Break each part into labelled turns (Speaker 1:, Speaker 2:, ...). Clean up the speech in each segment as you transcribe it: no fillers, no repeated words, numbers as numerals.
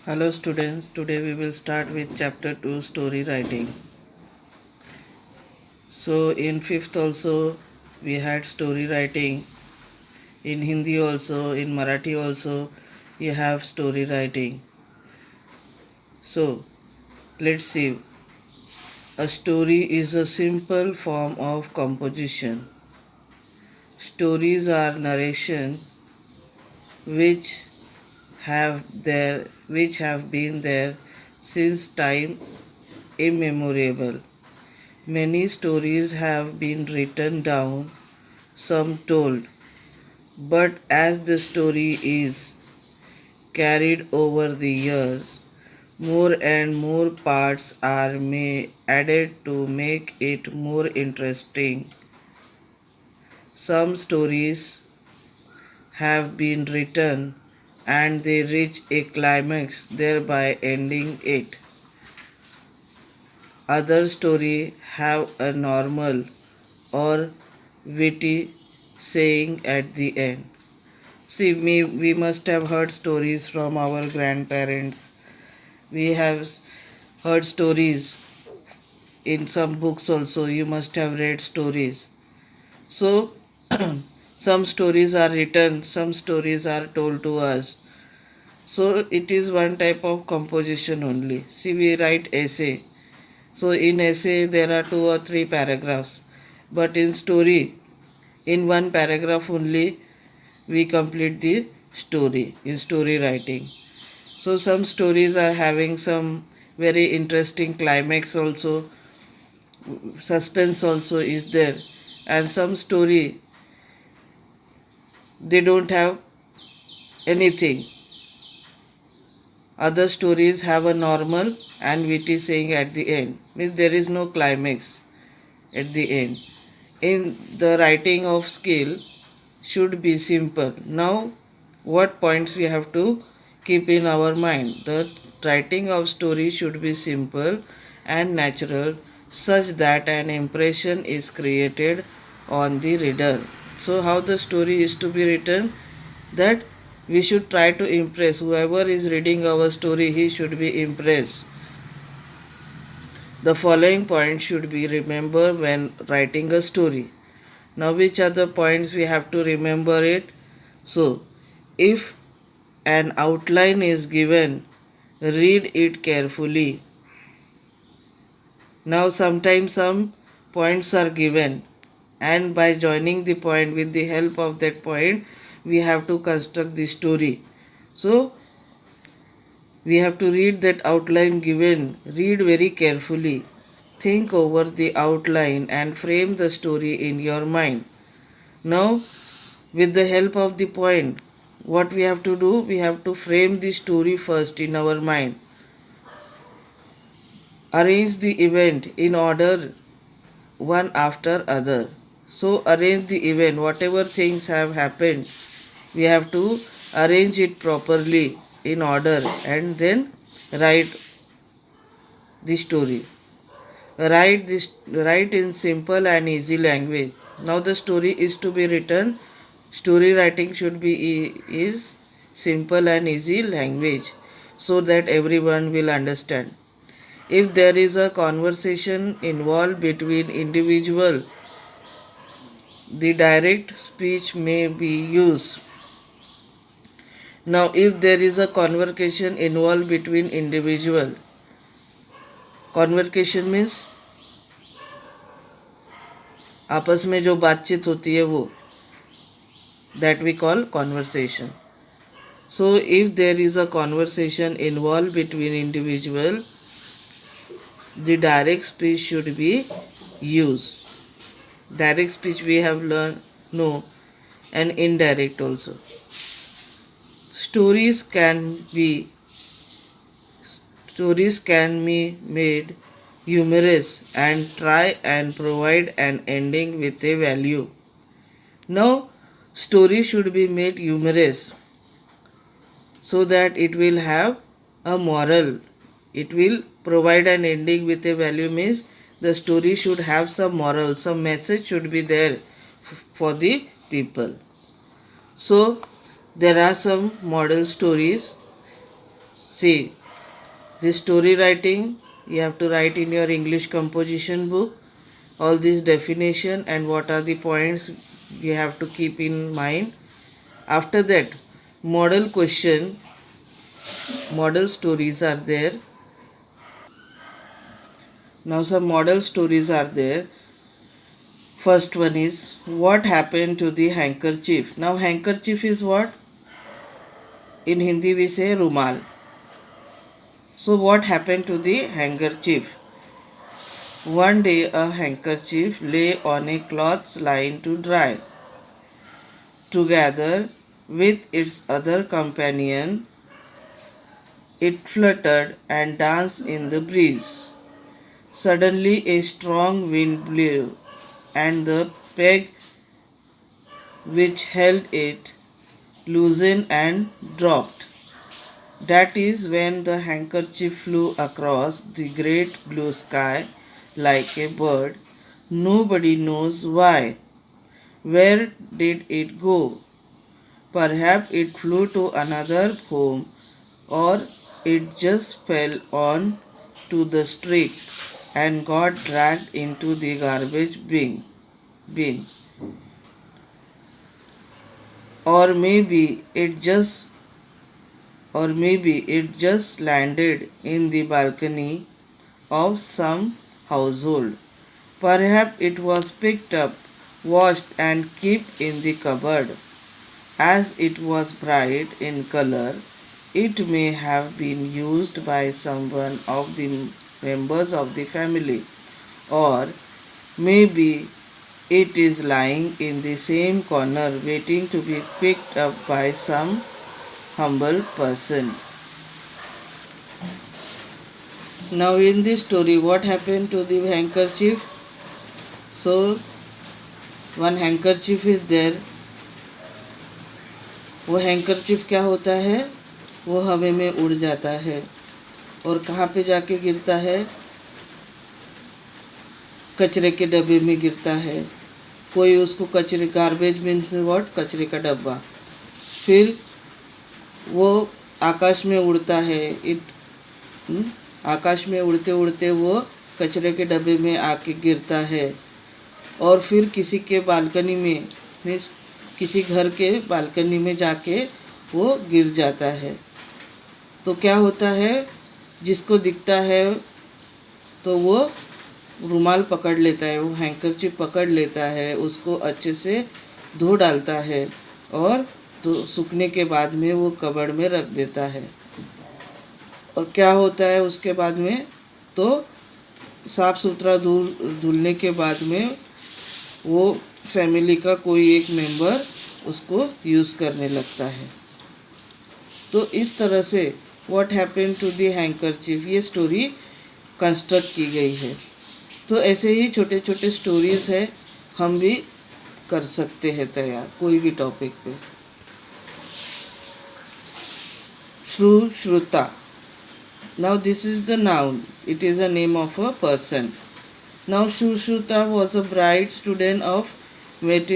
Speaker 1: Hello students, today we will start with chapter 2 story writing. So in 5th also we had story writing, in Hindi also, in Marathi also you have story writing. So let's see. A story is a simple form of composition. Stories are narration which have been there since time immemorial. Many stories have been written down, some told, but as the story is carried over the years, more and more parts are added to make it more interesting. Some stories have been written and they reach a climax, thereby ending it. Other stories have a normal or witty saying at the end. See, we must have heard stories from our grandparents. We have heard stories in some books also. You must have read stories. So, some stories are written, some stories are told to us. So, it is one type of composition only. See, we write essay. So, in essay, there are 2 or 3 paragraphs. But in story, in one paragraph only, we complete the story in story writing. So some stories are having some very interesting climax also, suspense also is there, and some story they don't have anything. Other stories have a normal and witty saying at the end, means there is no climax at the end. In the writing of skill should be simple. Now what points we have to keep in our mind? The writing of story should be simple and natural such that an impression is created on the reader. So how the story is to be written? That we should try to impress whoever is reading our story, he should be impressed. The following points should be remembered when writing a story. Now which are the points we have to remember it? So if an outline is given, read it carefully. Now sometimes some points are given, and by joining the point with the help of that point we have to construct the story. So we have to read that outline given, read very carefully, think over the outline and frame the story in your mind. Now with the help of the point, what we have to do, we have to frame the story first in our mind. Arrange the event in order one after other. So arrange the event, whatever things have happened, we have to arrange it properly in order and then write the story. Write in simple and easy language. Now the story is to be written. Story writing should be is simple and easy language so that everyone will understand. If there is a conversation involved between individual, the direct speech may be used. Now if there is a conversation involved between individual, conversation means आपस में जो बातचीत होती है वो, that we call conversation. So if there is a conversation involved between individual, the direct speech should be used. Direct speech we have learned, no, and indirect also. Stories can be made humorous and try and provide an ending with a value. Now, story should be made humorous so that it will have a moral. It will provide an ending with a value means the story should have some moral, some message should be there for the people. So there are some model stories. See, this story writing, you have to write in your English composition book all these definition and what are the points you have to keep in mind. After that, model question, model stories are there. Now some model stories are there. First one is what happened to the handkerchief. Now handkerchief is what? In Hindi we say rumal. So what happened to the handkerchief? One day a handkerchief lay on a cloth line to dry. Together with its other companion, it fluttered and danced in the breeze. Suddenly a strong wind blew, and the peg which held it loosened and dropped. That is when the handkerchief flew across the great blue sky like a bird. Nobody knows why. Where did it go? Perhaps it flew to another home, or it just fell on to the street and got dragged into the garbage bin. Or maybe it just landed in the balcony of some household. Perhaps it was picked up, washed and kept in the cupboard. As it was bright in color, it may have been used by someone of the members of the family, or maybe it is lying in the same corner waiting to be picked up by some humble person. Now in this story, what happened to the handkerchief? So one handkerchief is there. वो हैंकरचिप क्या होता है? वो हवा में उड़ जाता है और कहाँ पे जाके गिरता है? कचरे के डब्बे में गिरता है. कोई उसको कचरे गार्बेज मीन्स व्हाट? कचरे का डब्बा. फिर वो आकाश में उड़ता है. आकाश में उड़ते उड़ते वो कचरे के डब्बे में आके गिरता है और फिर किसी के बालकनी में मीन्स किसी घर के बालकनी में जाके वो गिर जाता है. तो क्या होता है? जिसको दिखता है तो वो रुमाल पकड़ लेता है, वो हैंकरचिप पकड़ लेता है, उसको अच्छे से धो डालता है और तो सूखने के बाद में वो कबर्ड में रख देता है. और क्या होता है उसके बाद में? तो साफ़ सुथरा धुलने के बाद में वो फैमिली का कोई एक मेंबर उसको यूज़ करने लगता है. तो इस तरह से व्हाट हैपेंड टू द हैंकरचिफ ये स्टोरी कंस्ट्रक्ट की गई है. तो ऐसे ही छोटे छोटे स्टोरीज़ है, हम भी कर सकते हैं तैयार कोई भी टॉपिक पे. Sushruta. Now this is the noun. It is a name of a person. Now Sushruta was a bright student of veterinary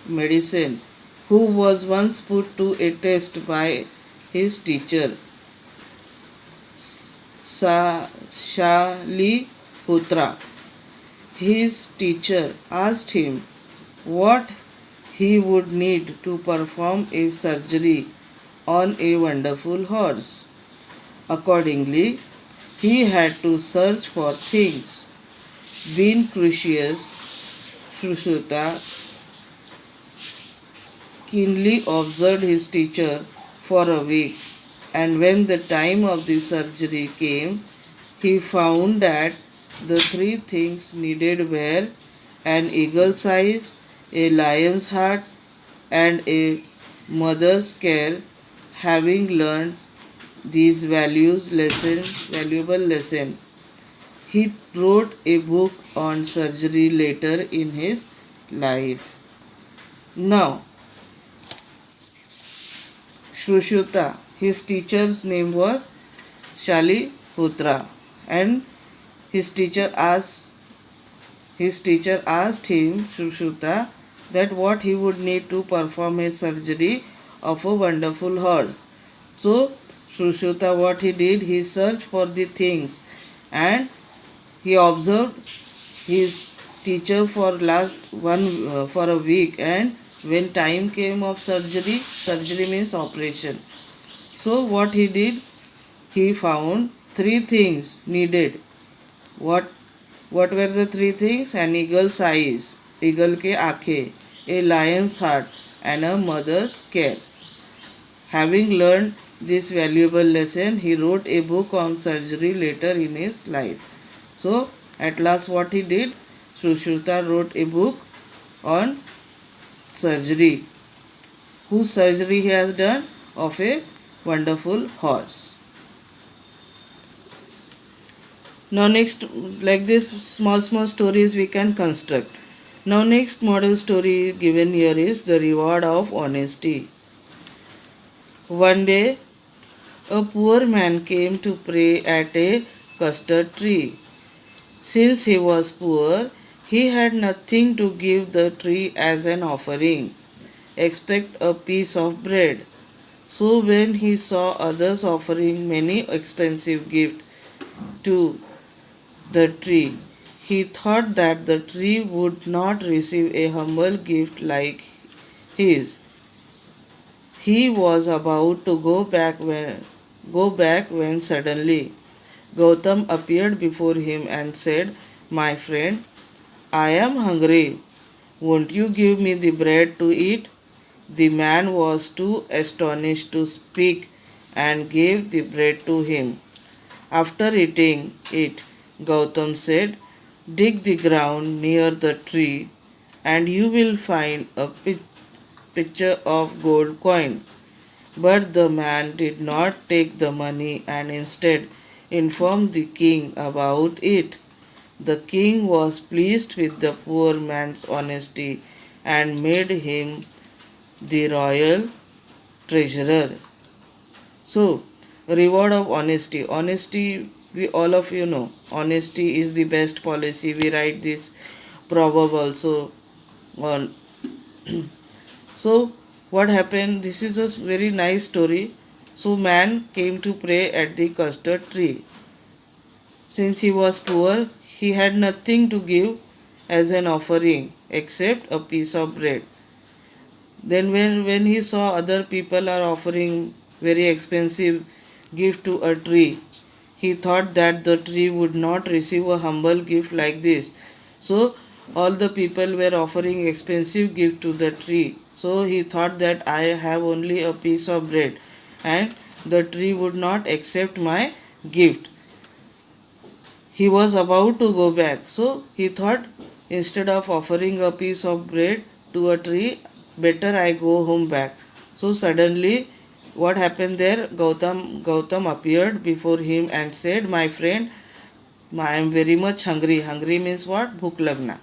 Speaker 1: medicine who was once put to a test by his teacher Shaliputra. His teacher asked him what he would need to perform a surgery on a wonderful horse. Accordingly, he had to search for things. Being curious, Sushruta keenly observed his teacher for a week, and when the time of the surgery came, he found that the three things needed were an eagle's eyes, a lion's heart, and a mother's care. Having learned these valuable lesson, he wrote a book on surgery later in his life. Now, Sushruta, his teacher's name was Shaliputra, and his teacher asked him, Sushruta, that what he would need to perform a surgery of a wonderful horse. So Sushruta, what he did, he searched for the things, and he observed his teacher for a week, and when time came of surgery means operation. So what he did, he found three things needed. What what were the three things? An eagle's eyes, eagle ke आंखें, a lion's heart, and a mother's care. Having learned this valuable lesson, he wrote a book on surgery later in his life. So, at last, what he did? Sushruta wrote a book on surgery. Whose surgery he has done? Of a wonderful horse. Now, next, like this, small stories we can construct. Now, next model story given here is the reward of honesty. One day, a poor man came to pray at a custard tree. Since he was poor, he had nothing to give the tree as an offering, except a piece of bread. So when he saw others offering many expensive gifts to the tree, he thought that the tree would not receive a humble gift like his. He was about to go back when suddenly Gautam appeared before him and said, "My friend, I am hungry. Won't you give me the bread to eat?" The man was too astonished to speak and gave the bread to him. After eating it, Gautam said, "Dig the ground near the tree and you will find a pitcher of gold coin." But the man did not take the money and instead informed the king about it. The king was pleased with the poor man's honesty and made him the royal treasurer. So, reward of honesty. Honesty, we all of you know, honesty is the best policy. We write this proverb also on. So, what happened? This is a very nice story. So, man came to pray at the custard tree. Since he was poor, he had nothing to give as an offering except a piece of bread. Then when he saw other people are offering very expensive gift to a tree, he thought that the tree would not receive a humble gift like this. So all the people were offering expensive gift to the tree. So he thought that I have only a piece of bread and the tree would not accept my gift. He was about to go back. So he thought, instead of offering a piece of bread to a tree, better I go home back. So suddenly what happened there? Gautam appeared before him and said, "My friend, I am very much hungry." Hungry means what? Bhuk lagna.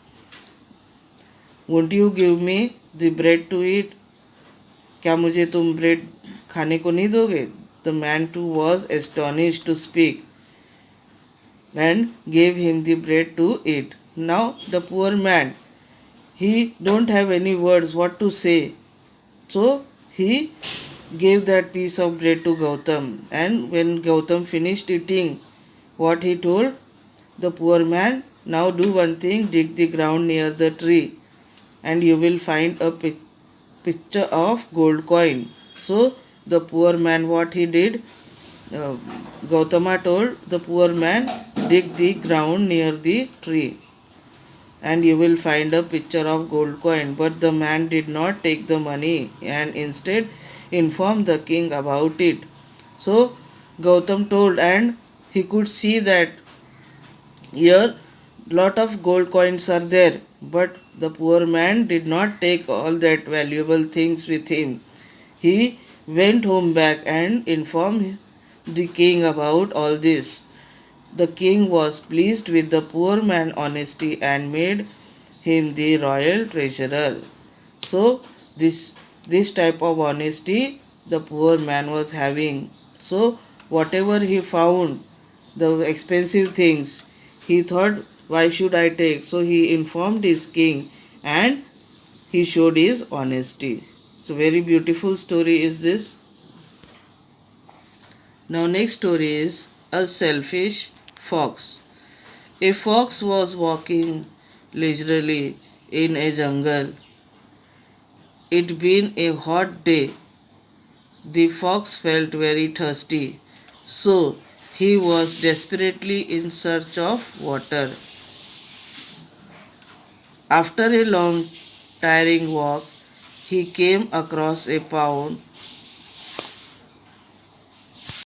Speaker 1: Won't you give me the bread to eat? क्या मुझे तुम bread खाने को नहीं दोगे? The man too was astonished to speak and gave him the bread to eat. Now the poor man, he don't have any words what to say. So he gave that piece of bread to Gautam, and when Gautam finished eating, what he told the poor man, "Now do one thing, dig the ground near the tree and you will find a picture of gold coin." So the poor man, what he did, Gautama told the poor man, "Dig the ground near the tree and you will find a picture of gold coin." But the man did not take the money and instead informed the king about it. So Gautam told, and he could see that here lot of gold coins are there, but the poor man did not take all that valuable things with him. He went home back and informed the king about all this. The king was pleased with the poor man's honesty and made him the royal treasurer. So this type of honesty the poor man was having. So whatever he found, the expensive things, he thought, why should I take? So he informed his king and he showed his honesty. So very beautiful story is this. Now next story is a selfish fox. A fox was walking leisurely in a jungle. It being a hot day, the fox felt very thirsty, so he was desperately in search of water. After a long, tiring walk, he came across a